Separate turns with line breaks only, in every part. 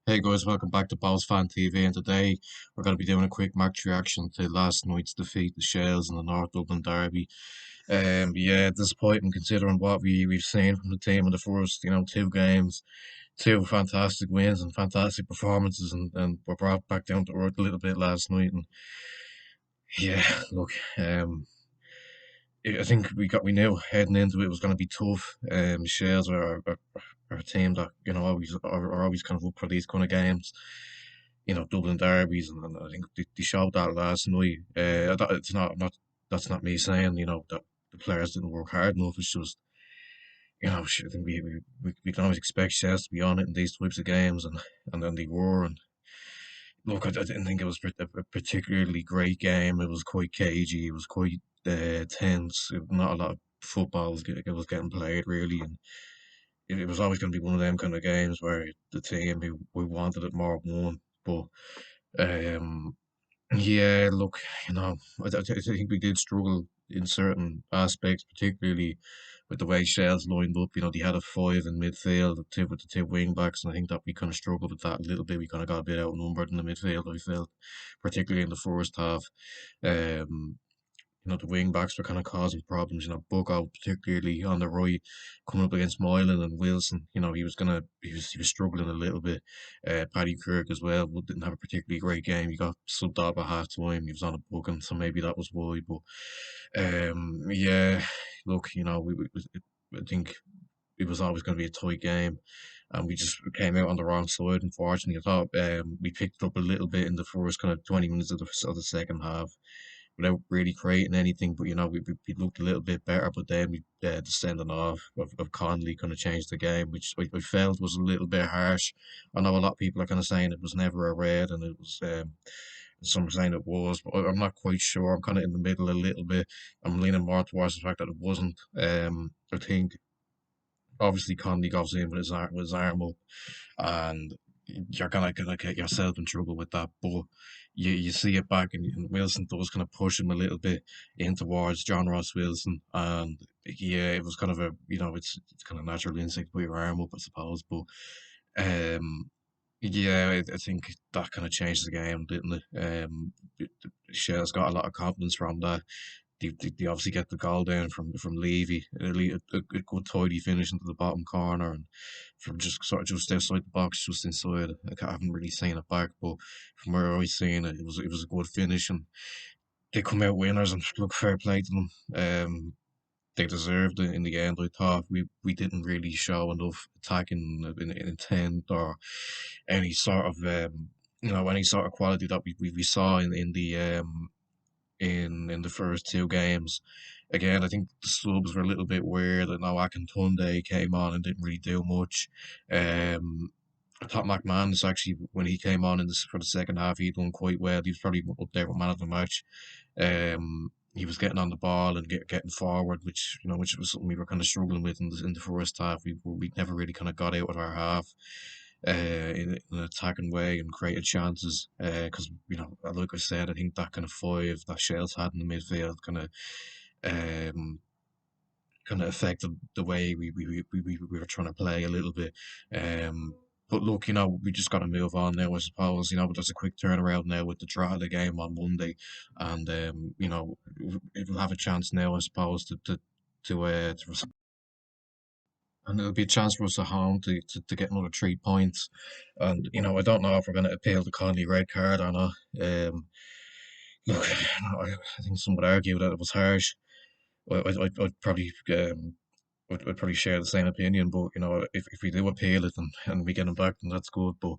Hey guys, welcome back to Balls Fan TV, and today we're going to be doing a quick match reaction to last night's defeat, the Shells in the North Dublin Derby. Yeah, disappointing considering what we've seen from the team in the first, two games, two fantastic wins and fantastic performances, and we're brought back down to earth a little bit last night. And yeah, look, I think we knew heading into it was going to be tough. Shells are a team that always are always kind of up for these kind of games. Dublin derbies, and I think they showed that last night. It's not that's not me saying that the players didn't work hard enough. It's just I think we can always expect Shells to be on it in these types of games, and then they were. And look, I didn't think it was a particularly great game. It was quite cagey. It was quite tense. Not a lot of football was getting played really, and it was always going to be one of them kind of games where the team who wanted it more won. But um, yeah, look, I think we did struggle in certain aspects, particularly with the way Shells lined up. They had a five in midfield, with the two wing backs, and I think that we kind of struggled with that a little bit. We kind of got a bit outnumbered in the midfield, I felt, particularly in the first half. Um, the wing backs were kind of causing problems. Bucko particularly on the right, coming up against Moylan and Wilson. He was struggling a little bit. Paddy Kirk as well didn't have a particularly great game. He got subbed out at half time. He was on a booking, so maybe that was why. But yeah, look, I think it was always going to be a tight game, and we just came out on the wrong side. Unfortunately, I thought we picked it up a little bit in the first kind of 20 minutes of the second half without really creating anything. But we looked a little bit better. But then the sending off of Conley kind of changed the game, which I felt was a little bit harsh. I know a lot of people are kind of saying it was never a red, and it was. Some are saying it was, but I'm not quite sure. I'm kind of in the middle a little bit. I'm leaning more towards the fact that it wasn't. I think obviously Conley goes in with his arm up, and you're gonna get yourself in trouble with that. But you see it back, and Wilson does kind of push him a little bit in towards John Ross Wilson, and yeah, it was kind of it's kind of natural instinct to put your arm up, I suppose. But um, yeah, I think that kind of changed the game, didn't it? Shell's got a lot of confidence from that. They obviously get the goal down from Levy, a good tidy finish into the bottom corner, and from just sort of just outside the box, just inside. I haven't really seen it back, but from where I've seen it, it was a good finish, and they come out winners. And look, fair play to them. They deserved it in the end. I thought we didn't really show enough attacking intent or any sort of any sort of quality that we saw in the first two games. Again, I think the subs were a little bit weird. I know Akintunde came on and didn't really do much. Um, I thought McMahon's actually, when he came on for the second half, he done quite well. He was probably up there with man of the match. He was getting on the ball and getting forward, which was something we were kind of struggling with in the first half. We never really kind of got out of our half in an attacking way and created chances. Because like I said, I think that kind of five that Shells had in the midfield um, kind of affected the way we were trying to play a little bit. Um, but look, we just got to move on now, I suppose. But there's a quick turnaround now with the draw of the game on Monday, and it will have a chance now, I suppose, to and it'll be a chance for us at home to get another 3 points. And I don't know if we're going to appeal the Conley red card or not. Look, I think some would argue that it was harsh. I'd probably would probably share the same opinion. But if we do appeal it and we get him back, then that's good. But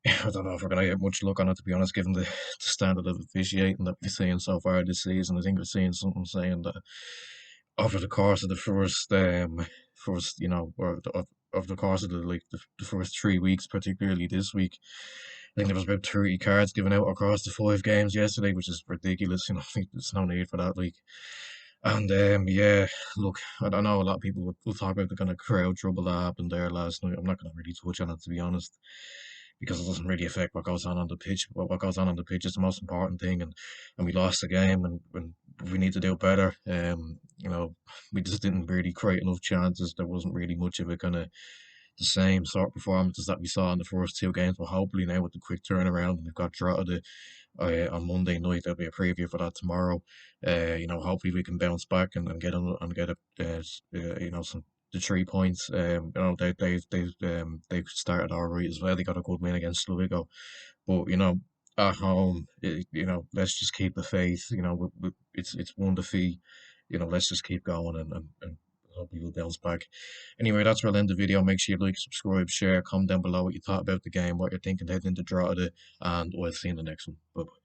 I don't know if we're going to get much luck on it, to be honest, given the standard of officiating that we've seen so far this season. I think we've seen something saying that over the course of the first, or of the course of the first 3 weeks, particularly this week, I think there was about 30 cards given out across the 5 games yesterday, which is ridiculous. I think there's no need for that. And yeah, look, I don't know. A lot of people will talk about the kind of crowd trouble that happened there last night. I'm not going to really touch on it, to be honest, because it doesn't really affect what goes on the pitch. But what goes on the pitch is the most important thing, and we lost the game, and we need to do better. We just didn't really create enough chances. There wasn't really much of a kind of the same sort of performances that we saw in the first two games. But hopefully now with the quick turnaround, and we've got Drogheda on Monday night. There'll be a preview for that tomorrow. Hopefully we can bounce back and get some the 3 points. They've started all right as well. They got a good win against Sligo, but at home, let's just keep the faith. It's one defeat. Let's just keep going and hopefully we'll bounce back. Anyway, that's where I'll end the video. Make sure you like, subscribe, share, comment down below what you thought about the game, what you're thinking heading into draw to, and we'll see you in the next one. Bye bye.